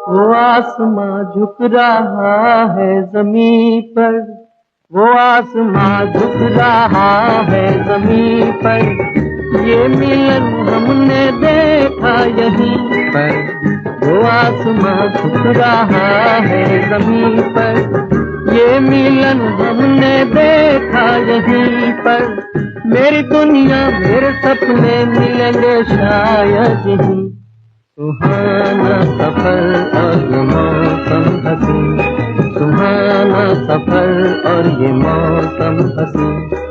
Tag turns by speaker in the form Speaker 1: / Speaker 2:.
Speaker 1: वो आसमां झुक रहा है जमीन पर, वो आसमां झुक रहा है जमीन पर, ये मिलन हमने देखा यहीं पर। वो आसमां झुक रहा है जमीन पर, ये मिलन हमने देखा यहीं पर। मेरी दुनिया मेरे सपने मिलेंगे शायद यहीं। सुहाना सफर और ये मौसम हसीन, सुहाना सफर और ये मौसम हसीन।